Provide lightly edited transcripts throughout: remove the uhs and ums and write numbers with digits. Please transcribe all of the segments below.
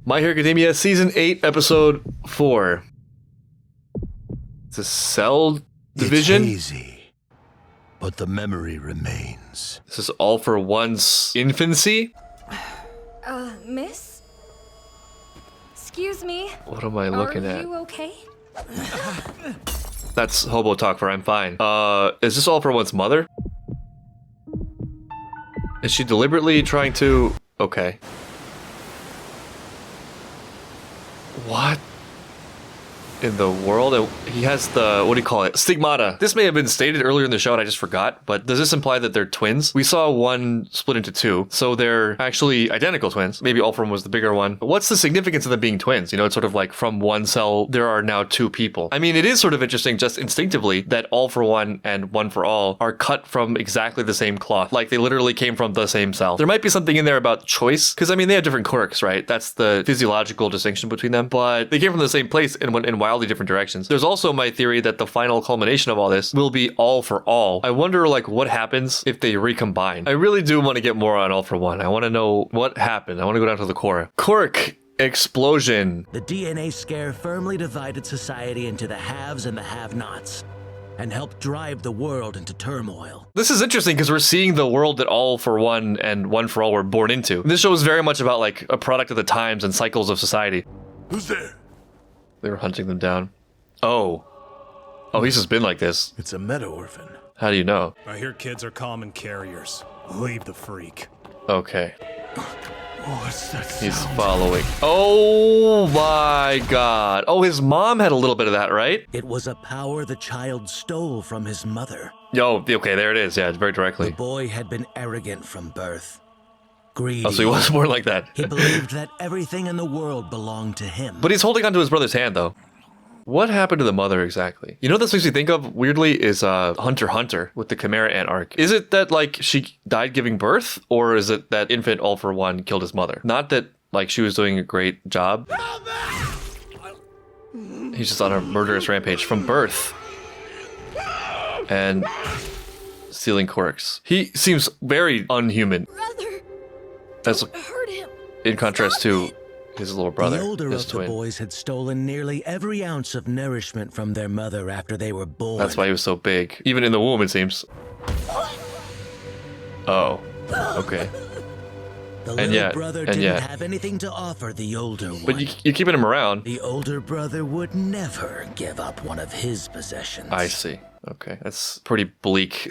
My Hero Academia Season 8, Episode 4. It's a cell division? It's hazy, but the memory remains. This is All for One's infancy? Miss? Excuse me. What am I looking at? Are you okay? That's hobo talk for I'm fine. Is this All for One's mother? Is she deliberately trying to... Okay. What in the world? He has the, what do you call it? Stigmata. This may have been stated earlier in the show and I just forgot, but does this imply that they're twins? We saw one split into two, so they're actually identical twins. Maybe All For One was the bigger one. But what's the significance of them being twins? You know, it's sort of like from one cell, there are now two people. I mean, it is sort of interesting just instinctively that All For One and One For All are cut from exactly the same cloth. Like they literally came from the same cell. There might be something in there about choice, because I mean, they have different quirks, right? That's the physiological distinction between them, but they came from the same place and went in wildly different directions. There's also my theory that the final culmination of all this will be All For All. I wonder like what happens if they recombine. I really do want to get more on All For One. I want to know what happened. I want to go down to the core. Quirk explosion. The DNA scare firmly divided society into the haves and the have-nots, and helped drive the world into turmoil. This is interesting because we're seeing the world that All For One and One For All were born into. This show is very much about like a product of the times and cycles of society. Who's there? They were hunting them down. Oh, he's just been like this. It's a meta-orphan. How do you know? I hear kids are common carriers. Leave the freak. Okay. What's that He's sound? following. Oh my god. Oh, his mom had a little bit of that, right? It was a power the child stole from his mother. Yo, okay, there it is. Yeah, it's very The directly. boy had been arrogant from birth. Greedy. Oh, so he was born like that. He believed that everything in the world belonged to him. But he's holding onto his brother's hand, though. What happened to the mother exactly? You know what this makes me think of, weirdly, is Hunter x Hunter with the Chimera Ant arc. Is it that, like, she died giving birth? Or is it that infant All For One killed his mother? Not that, like, she was doing a great job. He's just on a murderous rampage from birth. And stealing quirks. He seems very unhuman. Brother, That's hurt him. in contrast to his little brother, The older his of twin. the boys had stolen nearly every ounce of nourishment from their mother after they were born. That's why he was so big. Even in the womb, it seems. Oh, okay. The and little yet- brother and didn't yet. have anything to offer the older one. But you're keeping him around. The older brother would never give up one of his possessions. I see. Okay, that's pretty bleak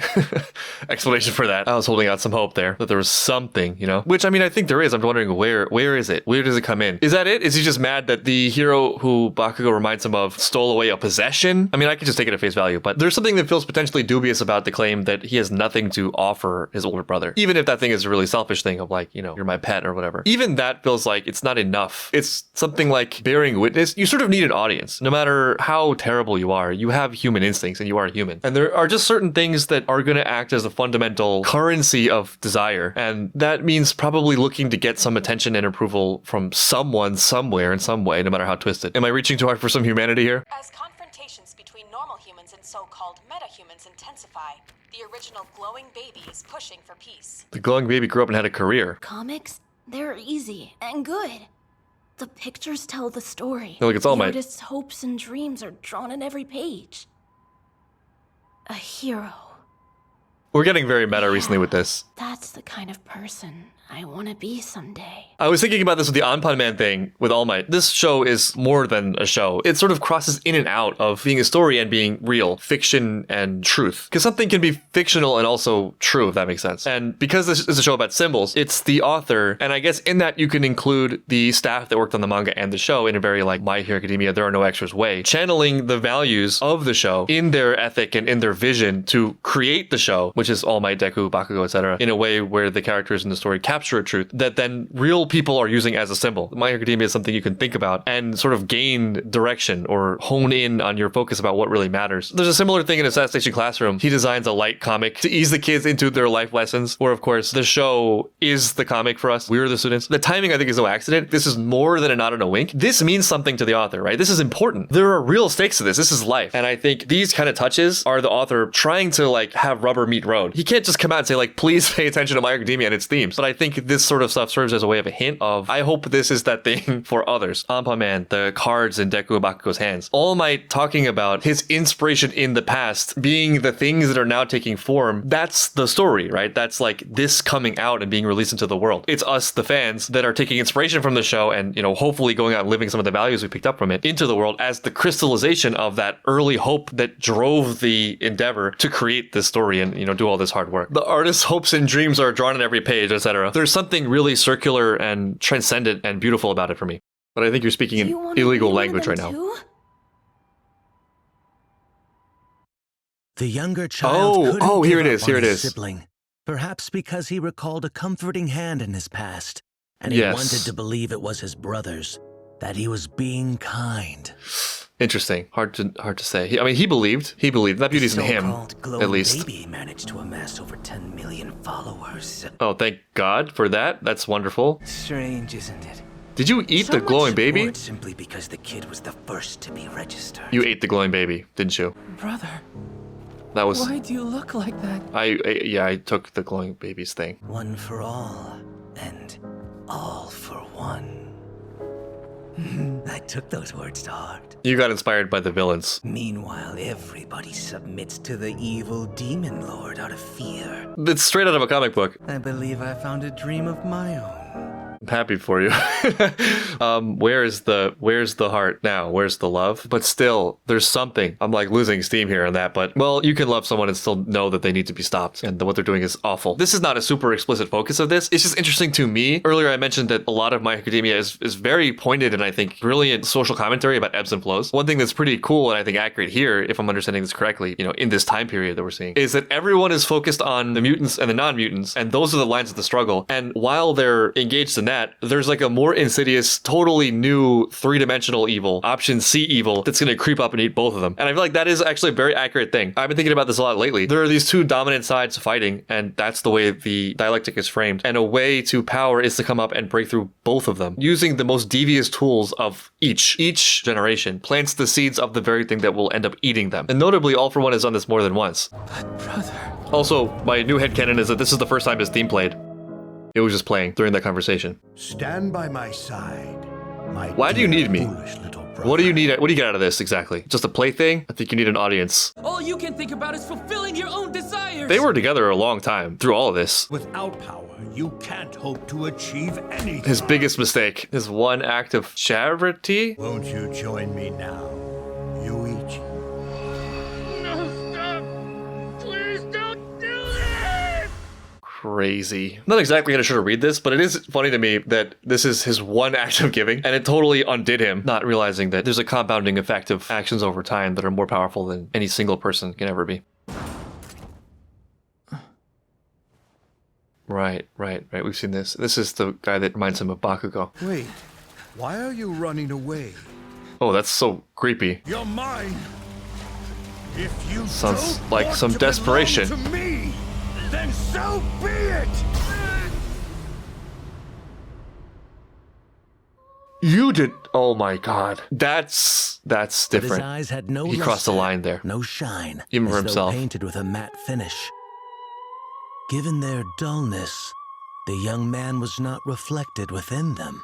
explanation for that. I was holding out some hope there that there was something, you know? Which, I mean, I think there is. I'm wondering where is it? Where does it come in? Is that it? Is he just mad that the hero who Bakugo reminds him of stole away a possession? I mean, I could just take it at face value, but there's something that feels potentially dubious about the claim that he has nothing to offer his older brother. Even if that thing is a really selfish thing of like, you know, you're my pet or whatever. Even that feels like it's not enough. It's something like bearing witness. You sort of need an audience. No matter how terrible you are, you have human instincts and you are human. And there are just certain things that are going to act as a fundamental currency of desire. And that means probably looking to get some attention and approval from someone, somewhere, in some way, no matter how twisted. Am I reaching too hard for some humanity here? As confrontations between normal humans and so-called meta-humans intensify, the original glowing baby is pushing for peace. The glowing baby grew up and had a career. Comics, they're easy and good. The pictures tell the story. Look, it's All The Might. artist's hopes and dreams are drawn on every page. A hero. We're getting very meta recently with this. That's the kind of person I want to be someday. I was thinking about this with the Anpan Man thing with All Might. This show is more than a show. It sort of crosses in and out of being a story and being real, fiction and truth. Because something can be fictional and also true, if that makes sense. And because this is a show about symbols, it's the author, and I guess in that you can include the staff that worked on the manga and the show in a very like My Hero Academia, there are no extras way, channeling the values of the show in their ethic and in their vision to create the show, which is All Might, Deku, Bakugo, etc., in a way where the characters in the story capture a truth that then real people are using as a symbol. My Hero Academia is something you can think about and sort of gain direction or hone in on your focus about what really matters. There's a similar thing in Assassination Classroom. He designs a light comic to ease the kids into their life lessons, where of course the show is the comic for us. We're the students. The timing I think is no accident. This is more than a nod and a wink. This means something to the author, right? This is important. There are real stakes to this. This is life. And I think these kind of touches are the author trying to like have rubber meet road. He can't just come out and say like, please pay attention to My Hero Academia and its themes. But I think this sort of stuff serves as a way of a hint of, I hope this is that thing for others. Anpan-Man, the cards in Deku Bakugo's hands. All Might talking about his inspiration in the past being the things that are now taking form. That's the story, right? That's like this coming out and being released into the world. It's us, the fans, that are taking inspiration from the show and, you know, hopefully going out and living some of the values we picked up from it into the world as the crystallization of that early hope that drove the endeavor to create this story and, you know, do all this hard work. The artist's hopes and dreams are drawn on every page, etc. There's something really circular and transcendent and beautiful about it for me. But I think you're speaking in illegal language right now. The younger child couldn't here it give is, up here on it his is. sibling, perhaps because he recalled a comforting hand in his past, and he Yes. wanted to believe it was his brother's, that he was being kind. Interesting. Hard to say. He believed. That beauty's in him, So-called glowing at least. baby managed to amass over 10 million followers. Oh, thank God for that. That's wonderful. Strange, isn't it? Did you eat the glowing baby? Support simply because the kid was the first to be registered. You ate the glowing baby, didn't you? Brother, That was. why do you look like that? I took the glowing babies thing. One for all, and all for one. I took those words to heart. You got inspired by the villains. Meanwhile, everybody submits to the evil demon lord out of fear. It's straight out of a comic book. I believe I found a dream of my own. I'm happy for you. Where's the heart now? Where's the love? But still, there's something. I'm like losing steam here on that, but well, you can love someone and still know that they need to be stopped and what they're doing is awful. This is not a super explicit focus of this. It's just interesting to me. Earlier I mentioned that a lot of My Hero Academia is very pointed and I think brilliant social commentary about ebbs and flows. One thing that's pretty cool and I think accurate here, if I'm understanding this correctly, you know, in this time period that we're seeing, is that everyone is focused on the mutants and the non-mutants, and those are the lines of the struggle. And while they're engaged in that, there's like a more insidious, totally new three-dimensional evil, option C evil, that's going to creep up and eat both of them. And I feel like that is actually a very accurate thing. I've been thinking about this a lot lately. There are these two dominant sides fighting, and that's the way the dialectic is framed. And a way to power is to come up and break through both of them, using the most devious tools of each. Each generation plants the seeds of the very thing that will end up eating them. And notably, All For One has done this more than once. But brother... Also, my new headcanon is that this is the first time his theme played. It was just playing during that conversation. Stand by my side, my Why do you dear need me? foolish little brother. What do you need? What do you get out of this exactly? Just a plaything? I think you need an audience. All you can think about is fulfilling your own desires! They were together a long time through all of this. Without power, you can't hope to achieve anything. His biggest mistake, his one act of charity. Won't you join me now, Yuichi? Crazy. I'm not exactly gonna sure to read this, but it is funny to me that this is his one act of giving, and it totally undid him, not realizing that there's a compounding effect of actions over time that are more powerful than any single person can ever be. Right. We've seen this. This is the guy that reminds him of Bakugo. Wait, why are you running away? Oh, that's so creepy. You're mine. If you Sounds don't like want some to belong desperation. to me, then so be it. You did. Oh my God. That's But his different. eyes had no He crossed the luster, line there. no shine, Even as for though himself. painted with a matte finish. Given their dullness, the young man was not reflected within them.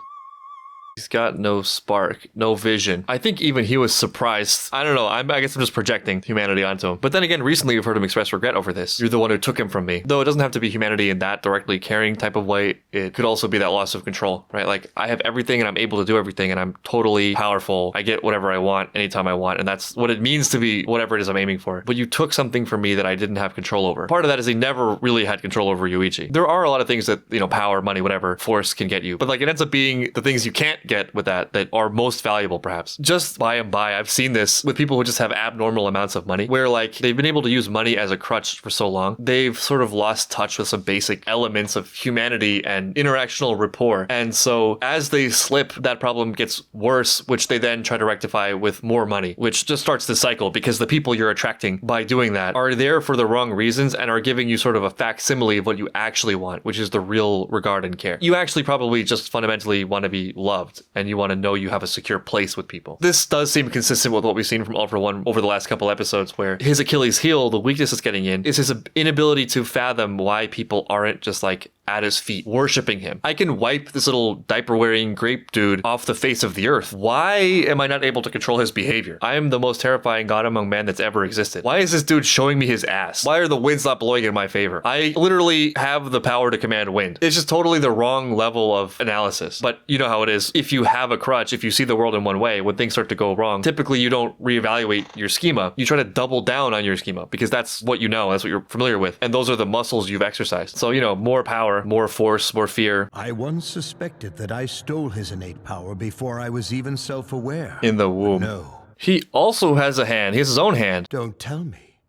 He's got no spark, no vision. I think even he was surprised. I don't know. I guess I'm just projecting humanity onto him. But then again, recently we've heard him express regret over this. You're the one who took him from me. Though it doesn't have to be humanity in that directly caring type of way. It could also be that loss of control, right? Like I have everything and I'm able to do everything and I'm totally powerful. I get whatever I want anytime I want. And that's what it means to be whatever it is I'm aiming for. But you took something from me that I didn't have control over. Part of that is he never really had control over Yuichi. There are a lot of things that, you know, power, money, whatever, force can get you. But like it ends up being the things you can't get with that are most valuable perhaps. Just by and by, I've seen this with people who just have abnormal amounts of money where like they've been able to use money as a crutch for so long. They've sort of lost touch with some basic elements of humanity and interactional rapport. And so as they slip, that problem gets worse, which they then try to rectify with more money, which just starts the cycle because the people you're attracting by doing that are there for the wrong reasons and are giving you sort of a facsimile of what you actually want, which is the real regard and care. You actually probably just fundamentally want to be loved. loved and you want to know you have a secure place with people. This does seem consistent with what we've seen from All for One over the last couple episodes, where his Achilles heel, the weakness that's getting in, is his inability to fathom why people aren't just like at his feet, worshiping him. I can wipe this little diaper-wearing grape dude off the face of the earth. Why am I not able to control his behavior? I am the most terrifying god among men that's ever existed. Why is this dude showing me his ass? Why are the winds not blowing in my favor? I literally have the power to command wind. It's just totally the wrong level of analysis. But you know how it is. If you have a crutch, if you see the world in one way, when things start to go wrong, typically you don't reevaluate your schema. You try to double down on your schema because that's what you know, that's what you're familiar with. And those are the muscles you've exercised. So, you know, more power, more force, more fear. I once suspected that I stole his innate power before I was even self-aware. In the womb. No. He also has a hand. He has his own hand. Don't tell me.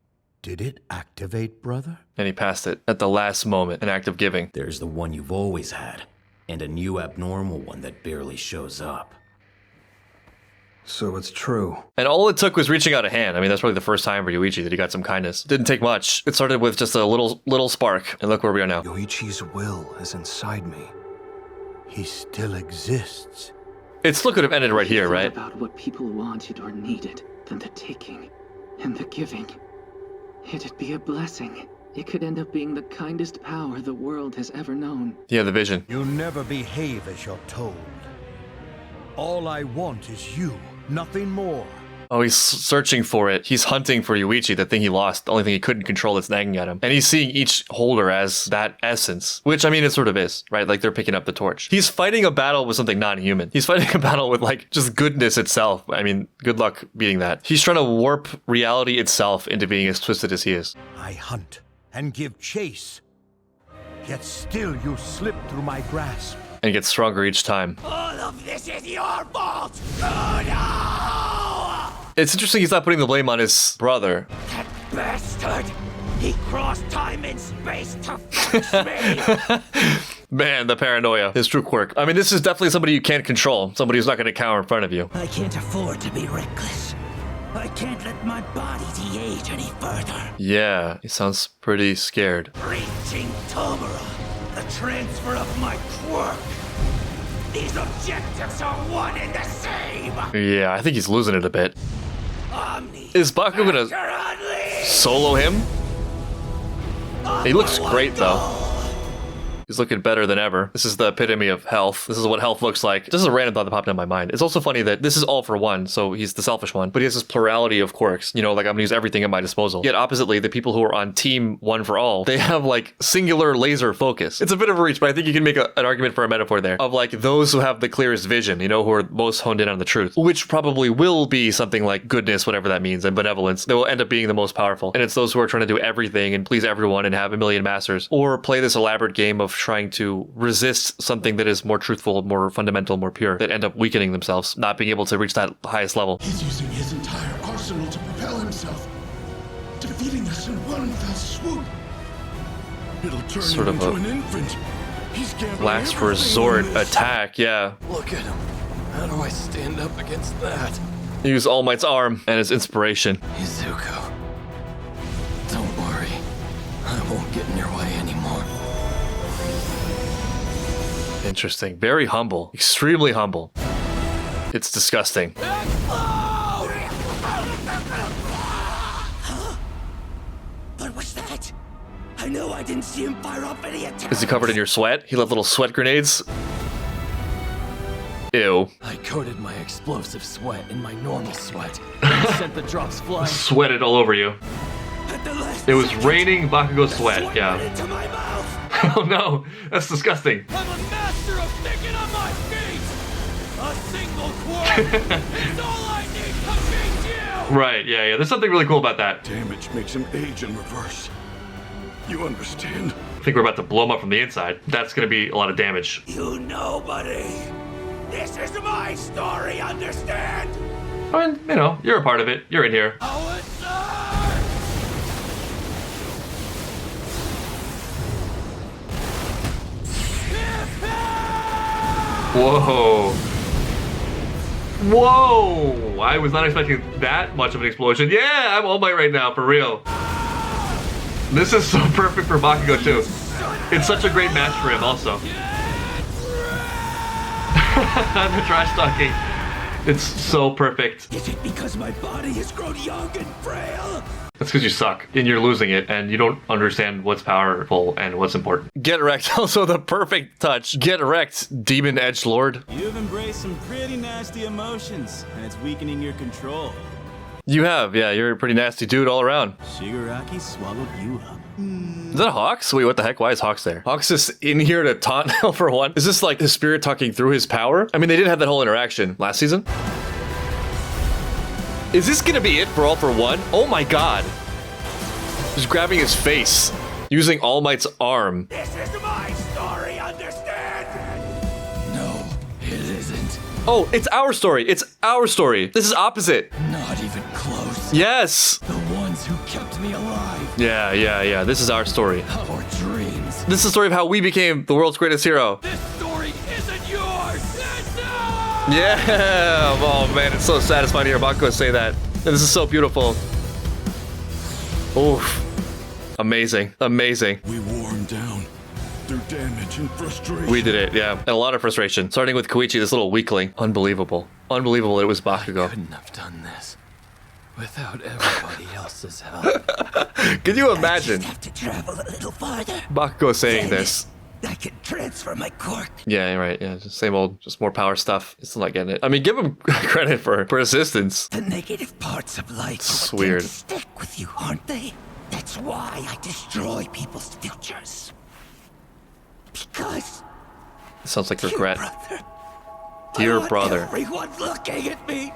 Did it activate, brother? And he passed it at the last moment, an act of giving. There's the one you've always had, and a new abnormal one that barely shows up. So it's true. And all it took was reaching out a hand. I mean, that's probably the first time for Yoichi that he got some kindness. Didn't take much. It started with just a little spark. And look where we are now. Yoichi's will is inside me. He still exists. It still could have ended right here, right? About what people wanted or needed than the taking and the giving. It'd be a blessing. It could end up being the kindest power the world has ever known. Yeah, the vision. You never behave as you're told. All I want is you, nothing more. Oh, he's searching for it. He's hunting for Yoichi, the thing he lost, the only thing he couldn't control that's nagging at him. And he's seeing each holder as that essence, which I mean, it sort of is, right? Like they're picking up the torch. He's fighting a battle with something non-human. He's fighting a battle with like just goodness itself. I mean, good luck beating that. He's trying to warp reality itself into being as twisted as he is. I hunt and give chase, yet still you slip through my grasp. And gets stronger each time. All of this is your fault! Oh no! It's interesting he's not putting the blame on his brother. That bastard! He crossed time and space to fix me! Man, the paranoia. His true quirk. I mean, this is definitely somebody you can't control. Somebody who's not going to cower in front of you. I can't afford to be reckless. I can't let my body de-age any further. Yeah, he sounds pretty scared. Reaching Tomura. The transfer of my quirk. These objectives are one and the same. Yeah, I think he's losing it a bit. Is Bakugo gonna solo him? He looks great though. He's looking better than ever. This is the epitome of health. This is what health looks like. This is a random thought that popped in my mind. It's also funny that this is all for one, so he's the selfish one, but he has this plurality of quirks. You know, like I'm gonna use everything at my disposal. Yet oppositely, the people who are on team one for all, they have like singular laser focus. It's a bit of a reach, but I think you can make an argument for a metaphor there of like those who have the clearest vision, you know, who are most honed in on the truth, which probably will be something like goodness, whatever that means, and benevolence. They will end up being the most powerful. And it's those who are trying to do everything and please everyone and have a million masters, or play this elaborate game of trying to resist something that is more truthful, more fundamental, more pure, that end up weakening themselves, not being able to reach that highest level. He's using his entire arsenal to propel himself, defeating us in one fell swoop. It'll turn Sort him of into an infant. He's gambling last everything resort on this. attack, yeah. Look at him. How do I stand up against that? Use All Might's arm and his inspiration. Izuku, don't worry. I won't get in your way anymore. Interesting. Very humble. Extremely humble. It's disgusting. What was that? I know I didn't see him fire off any attack. Is he covered in your sweat? He left little sweat grenades? Ew. I coated my explosive sweat in my normal sweat and sent the drops flying. Sweated all over you. It was raining Bakugo sweat, yeah. Into my mouth. Oh no, that's disgusting. I'm a master of thinking on my feet! A single quirk is all I need to beat you! Right, yeah. There's something really cool about that. Damage makes him age in reverse. You understand? I think we're about to blow him up from the inside. That's gonna be a lot of damage. You nobody. This is my story, understand? I mean, you know, you're a part of it. You're in here. Whoa. Whoa! I was not expecting that much of an explosion. Yeah, I'm All Might right now, for real. This is so perfect for Bakugo too. It's such a great match for him also. The trash talking. It's so perfect. Is it because my body has grown young and frail? That's because you suck and you're losing it and you don't understand what's powerful and what's important. Get wrecked. Also the perfect touch. Get wrecked, demon edgelord. You've embraced some pretty nasty emotions, and it's weakening your control. You have, yeah, you're a pretty nasty dude all around. Shigaraki swallowed you up. Is that Hawks? Wait, what the heck? Why is Hawks there? Hawks is in here to taunt All for One. Is this like the spirit talking through his power? I mean, they did have that whole interaction last season. Is this gonna be it for All for One? Oh my god. Just grabbing his face, using All Might's arm. This is my story, understand? No, it isn't. Oh, it's our story. It's our story. This is opposite. Not even close. Yes. The ones who kept me alive. Yeah. This is our story. Our dreams. This is the story of how we became the world's greatest hero. This story isn't yours. It's ours. Yeah. Oh man, it's so satisfying to hear Bakugo say that. And this is so beautiful. Oof. Amazing. Amazing. We wore him down through damage and frustration. We did it, yeah. And a lot of frustration. Starting with Koichi, this little weakling. Unbelievable. Unbelievable it was Bakugo. I couldn't have done this without everybody else's help. Can you imagine I just have to travel a little farther. Bakugo saying this? I can transfer my quirk. Yeah, you're right. Yeah, just same old, just more power stuff. Still not getting it. I mean, give him credit for persistence. The negative parts of life It's are what weird. tend to stick with you, aren't they? That's why I destroy people's futures. Because It sounds like regret. brother, Dear I want brother. everyone looking at me.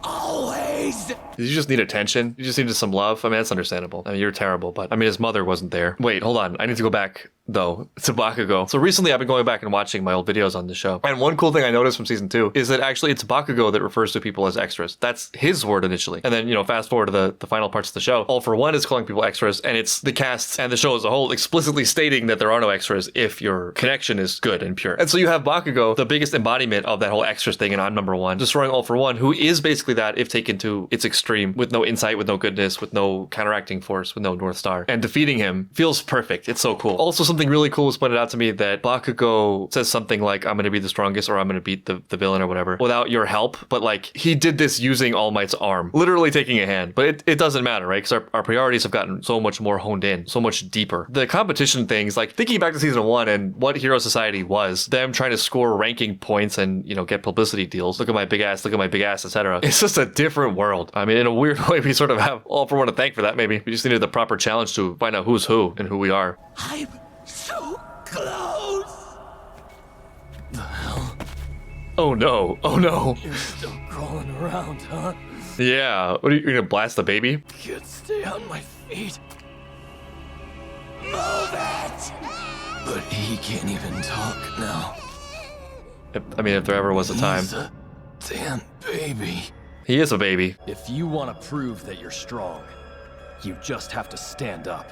Always. Did you just need attention? You just needed some love? I mean, that's understandable. I mean, you're terrible, but I mean, his mother wasn't there. Wait, hold on. I need to go back, though, to Bakugo. So recently I've been going back and watching my old videos on the show. And one cool thing I noticed from season 2 is that actually it's Bakugo that refers to people as extras. That's his word initially. And then, you know, fast forward to the final parts of the show. All for One is calling people extras, and it's the cast and the show as a whole explicitly stating that there are no extras if your connection is good and pure. And so you have Bakugo, the biggest embodiment of that whole extras thing, and I'm number one, destroying All for One, who is basically that if taken to its extreme, with no insight, with no goodness, with no counteracting force, with no North Star. And defeating him feels perfect. It's so cool. Also, something really cool was pointed out to me that Bakugo says something like, I'm going to be the strongest, or I'm going to beat the villain or whatever, without your help. But like, he did this using All Might's arm, literally taking a hand. But it doesn't matter, right? Because our priorities have gotten so much more honed in, so much deeper. The competition things, like thinking back to season 1 and what Hero Society was, them trying to score ranking points and, you know, get publicity deals. Look at my big ass, etc. It's just a different world. I mean, in a weird way, we sort of have All for One to thank for that, maybe. We just needed the proper challenge to find out who's who and who we are. I'm so close. The hell? Oh no. Oh no. You're still crawling around, huh? Yeah. What are you gonna blast the baby? Can't stay on my feet. Move it! But he can't even talk now. I mean, if there ever was a time. He's a damn baby. He is a baby. If you want to prove that you're strong, you just have to stand up.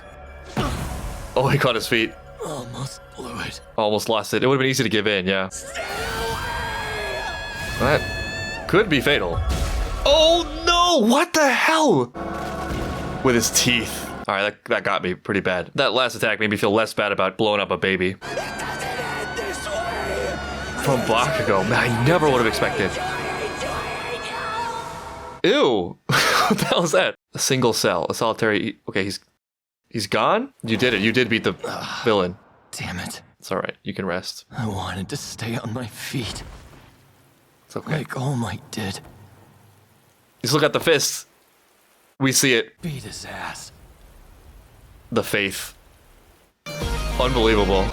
Oh, he caught his feet. Almost blew it. Almost lost it. It would have been easy to give in, yeah. That could be fatal. Oh no! What the hell? With his teeth. All right, that got me pretty bad. That last attack made me feel less bad about blowing up a baby. It doesn't end this way! From Bakugo, man, I never would have expected. Ew! What the hell is that? A single cell, a solitary. Okay, he's gone. You did it. You did beat the villain. Damn it! It's all right. You can rest. I wanted to stay on my feet. It's okay. Like All Might did. Just look at the fist. We see it. Beat his ass. The faith. Unbelievable.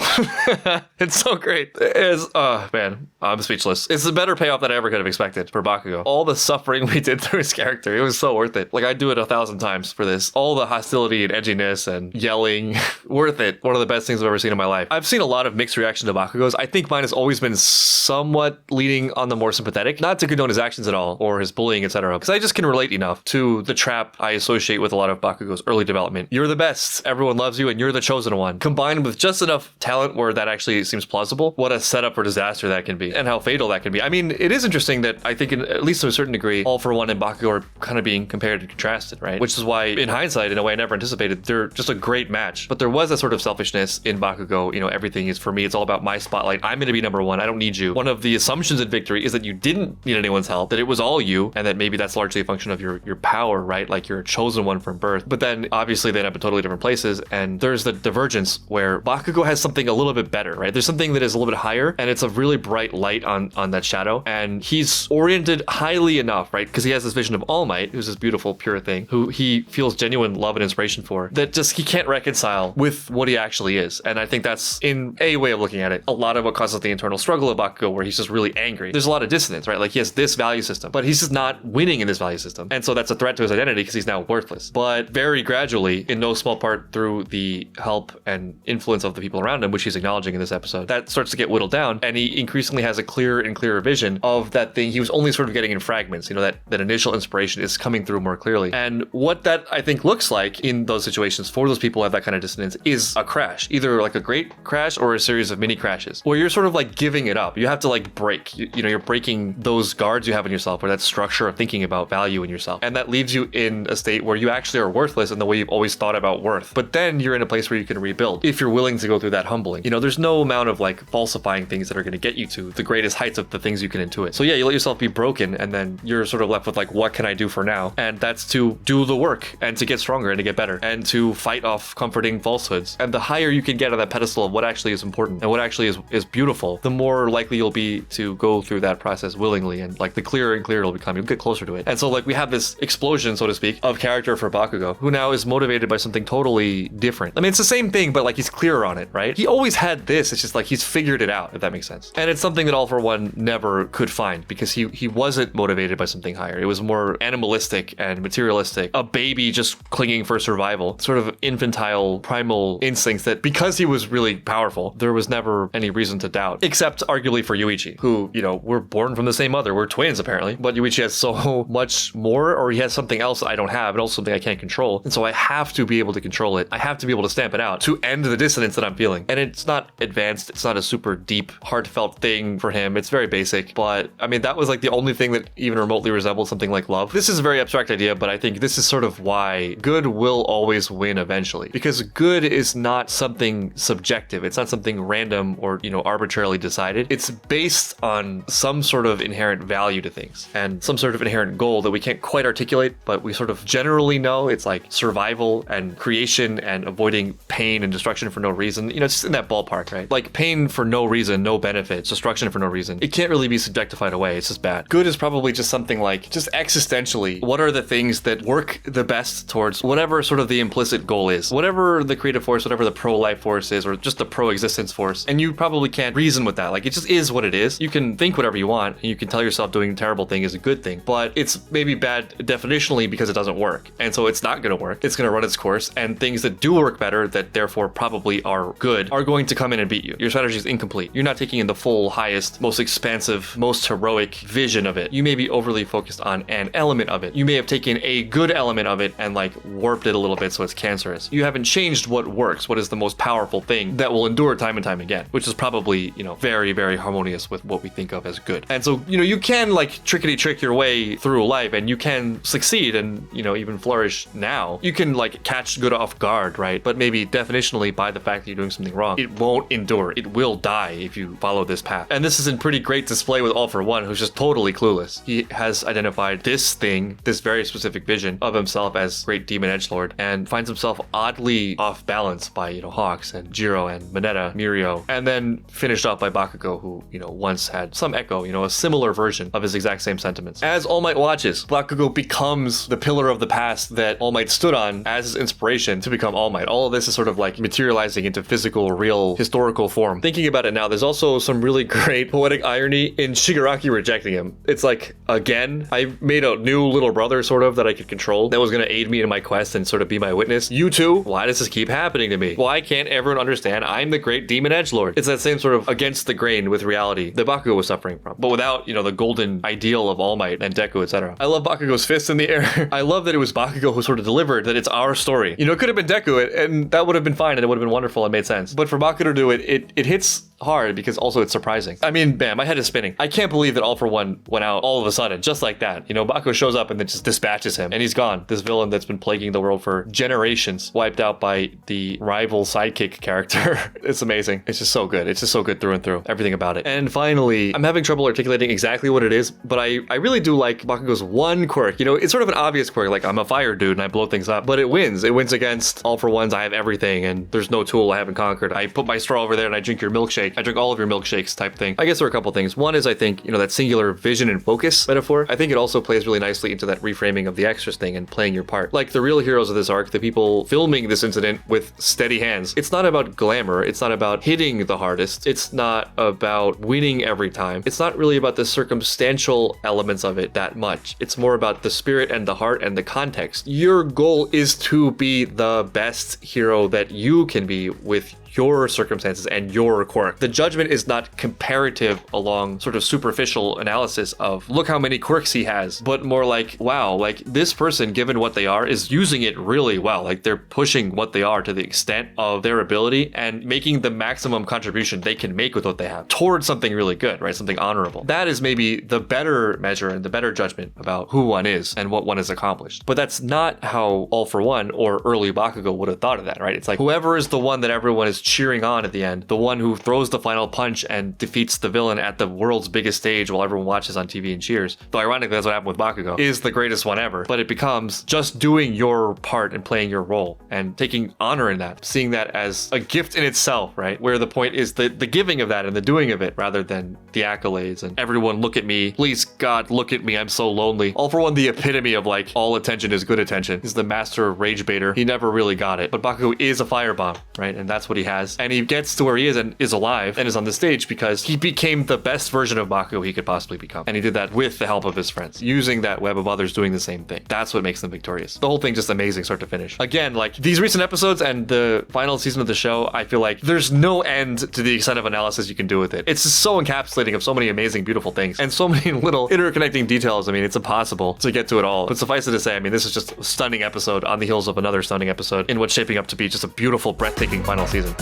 It's so great. It's, man, I'm speechless. It's the better payoff that I ever could have expected for Bakugo. All the suffering we did through his character, it was so worth it. Like, I'd do it 1,000 times for this. All the hostility and edginess and yelling, worth it. One of the best things I've ever seen in my life. I've seen a lot of mixed reaction to Bakugo's. I think mine has always been somewhat leaning on the more sympathetic. Not to condone his actions at all, or his bullying, etc. Because I just can relate enough to the trap I associate with a lot of Bakugo's early development. You're the best, everyone loves you, and you're the chosen one. Combined with just enough talent where that actually seems plausible, what a setup for disaster that can be. and how fatal that can be. I mean, it is interesting that I think, at least to a certain degree, All for One and Bakugo are kind of being compared and contrasted, right? Which is why, in hindsight, in a way I never anticipated, they're just a great match. But there was a sort of selfishness in Bakugo. You know, everything is for me. It's all about my spotlight. I'm going to be number one. I don't need you. One of the assumptions in Victory is that you didn't need anyone's help, that it was all you, and that maybe that's largely a function of your power, right? Like you're a chosen one from birth. But then obviously they end up in totally different places, and there's the divergence where Bakugo has something a little bit better, right? There's something that is a little bit higher, and it's a really bright light on that shadow, and he's oriented highly enough, right? Because he has this vision of All Might, who's this beautiful, pure thing, who he feels genuine love and inspiration for, that just he can't reconcile with what he actually is. And I think that's, in a way of looking at it, a lot of what causes the internal struggle of Bakugo, where he's just really angry. There's a lot of dissonance, right? Like he has this value system, but he's just not winning in this value system. And so that's a threat to his identity because he's now worthless. But very gradually, in no small part through the help and influence of the people around him, which he's acknowledging in this episode, that starts to get whittled down, and he increasingly has a clearer and clearer vision of that thing he was only sort of getting in fragments. You know, that initial inspiration is coming through more clearly. And what that, I think, looks like in those situations for those people who have that kind of dissonance is a crash, either like a great crash or a series of mini crashes, where you're sort of like giving it up. You have to like break, you know, you're breaking those guards you have in yourself, or that structure of thinking about value in yourself. And that leaves you in a state where you actually are worthless in the way you've always thought about worth. But then you're in a place where you can rebuild if you're willing to go through that humbling. You know, there's no amount of like falsifying things that are going to get you to the greatest heights of the things you can intuit. So yeah, you let yourself be broken, and then you're sort of left with like, what can I do for now? And that's to do the work and to get stronger and to get better and to fight off comforting falsehoods. And the higher you can get on that pedestal of what actually is important and what actually is beautiful, the more likely you'll be to go through that process willingly, and like the clearer and clearer it'll become, you'll get closer to it. And so like we have this explosion, so to speak, of character for Bakugo, who now is motivated by something totally different. I mean, it's the same thing, but like he's clearer on it, right? He always had this, it's just like he's figured it out, if that makes sense. And it's something that All for One never could find, because he wasn't motivated by something higher. It was more animalistic and materialistic, a baby just clinging for survival, sort of infantile primal instincts that, because he was really powerful, there was never any reason to doubt, except arguably for Yuichi, who, you know, we're born from the same mother, we're twins apparently, but Yuichi has so much more, or he has something else that I don't have, and also something I can't control, and so I have to be able to control it. I have to be able to stamp it out to end the dissonance that I'm feeling. And it's not advanced, it's not a super deep, heartfelt thing for him, it's very basic, but I mean, that was like the only thing that even remotely resembled something like love. This is a very abstract idea, but I think this is sort of why good will always win eventually, because good is not something subjective, it's not something random or, you know, arbitrarily decided. It's based on some sort of inherent value to things and some sort of inherent goal that we can't quite articulate, but we sort of generally know. It's like survival and creation and avoiding pain and destruction for no reason. You know, it's just in that ballpark, right? Like pain for no reason, no benefits, destruction for no reason. It can't really be subjectified away. It's just bad. Good is probably just something like, just existentially, what are the things that work the best towards whatever sort of the implicit goal is, whatever the creative force, whatever the pro-life force is, or just the pro-existence force. And you probably can't reason with that. Like, it just is what it is. You can think whatever you want, and you can tell yourself doing a terrible thing is a good thing, but it's maybe bad definitionally because it doesn't work. And so it's not going to work. It's going to run its course, and things that do work better, that therefore probably are good, are going to come in and beat you. Your strategy is incomplete. You're not taking in the full, highest, most expansive, most heroic vision of it. You may be overly focused on an element of it. You may have taken a good element of it and like warped it a little bit so it's cancerous. You haven't changed what works, what is the most powerful thing that will endure time and time again, which is probably, you know, very, very harmonious with what we think of as good. And so, you know, you can like trickety trick your way through life, and you can succeed and, you know, even flourish now. You can like catch good off guard, right? But maybe definitionally by the fact that you're doing something wrong, it won't endure. It will die if you follow this path. And this is in pretty great display with All for One, who's just totally clueless. He has identified this thing, this very specific vision of himself as great demon edgelord, and finds himself oddly off balance by, you know, Hawks and Jiro and Mineta, Mirio, and then finished off by Bakugo, who, you know, once had some echo, you know, a similar version of his exact same sentiments. As All Might watches, Bakugo becomes the pillar of the past that All Might stood on as his inspiration to become All Might. All of this is sort of like materializing into physical, real, historical form. Thinking about it now, there's also some really great poetic irony in Shigaraki rejecting him. It's like, again, I made a new little brother sort of that I could control, that was going to aid me in my quest and sort of be my witness. You too? Why does this keep happening to me? Why can't everyone understand I'm the great demon edgelord? It's that same sort of against the grain with reality that Bakugo was suffering from, but without, you know, the golden ideal of All Might and Deku, etc. I love Bakugo's fist in the air. I love that it was Bakugo who sort of delivered that it's our story. You know, it could have been Deku, and that would have been fine, and it would have been wonderful and made sense. But for Bakugo to do it, it hits hard because also it's surprising. I mean, bam, my head is spinning. I can't believe that All for One went out all of a sudden, just like that. You know, Bakugo shows up and then just dispatches him, and he's gone. This villain that's been plaguing the world for generations, wiped out by the rival sidekick character. It's amazing. It's just so good. It's just so good through and through. Everything about it. And finally, I'm having trouble articulating exactly what it is, but I really do like Bakugo's one quirk. You know, it's sort of an obvious quirk, like I'm a fire dude and I blow things up, but it wins. It wins against All for Ones. I have everything and there's no tool I haven't conquered. I put my straw over there and I drink your milkshake. I drink all of your milkshakes type thing. I guess there are a couple things. One is, I think, you know, that singular vision and focus metaphor. I think it also plays really nicely into that reframing of the extras thing and playing your part. Like the real heroes of this arc, the people filming this incident with steady hands. It's not about glamour. It's not about hitting the hardest. It's not about winning every time. It's not really about the circumstantial elements of it that much. It's more about the spirit and the heart and the context. Your goal is to be the best hero that you can be with your circumstances and your quirk. The judgment is not comparative along sort of superficial analysis of look how many quirks he has, but more like, wow, like this person, given what they are, is using it really well. Like they're pushing what they are to the extent of their ability and making the maximum contribution they can make with what they have towards something really good, right? Something honorable. That is maybe the better measure and the better judgment about who one is and what one has accomplished. But that's not how All for One or early Bakugo would have thought of that, right? It's like whoever is the one that everyone is cheering on at the end, the one who throws the final punch and defeats the villain at the world's biggest stage while everyone watches on TV and cheers. Though ironically, that's what happened with Bakugo, is the greatest one ever. But it becomes just doing your part and playing your role and taking honor in that, seeing that as a gift in itself, right? Where the point is the giving of that and the doing of it rather than the accolades and everyone look at me, please God, look at me, I'm so lonely. All for One, the epitome of like all attention is good attention. He's the master rage baiter. He never really got it. But Bakugo is a firebomb, right? And that's what he has. And he gets to where he is and is alive and is on the stage because he became the best version of Bakugo he could possibly become. And he did that with the help of his friends, using that web of others doing the same thing. That's what makes them victorious. The whole thing just amazing start to finish. Again, like these recent episodes and the final season of the show, I feel like there's no end to the extent of analysis you can do with it. It's just so encapsulating of so many amazing, beautiful things and so many little interconnecting details. I mean, it's impossible to get to it all. But suffice it to say, I mean, this is just a stunning episode on the heels of another stunning episode in what's shaping up to be just a beautiful, breathtaking final season.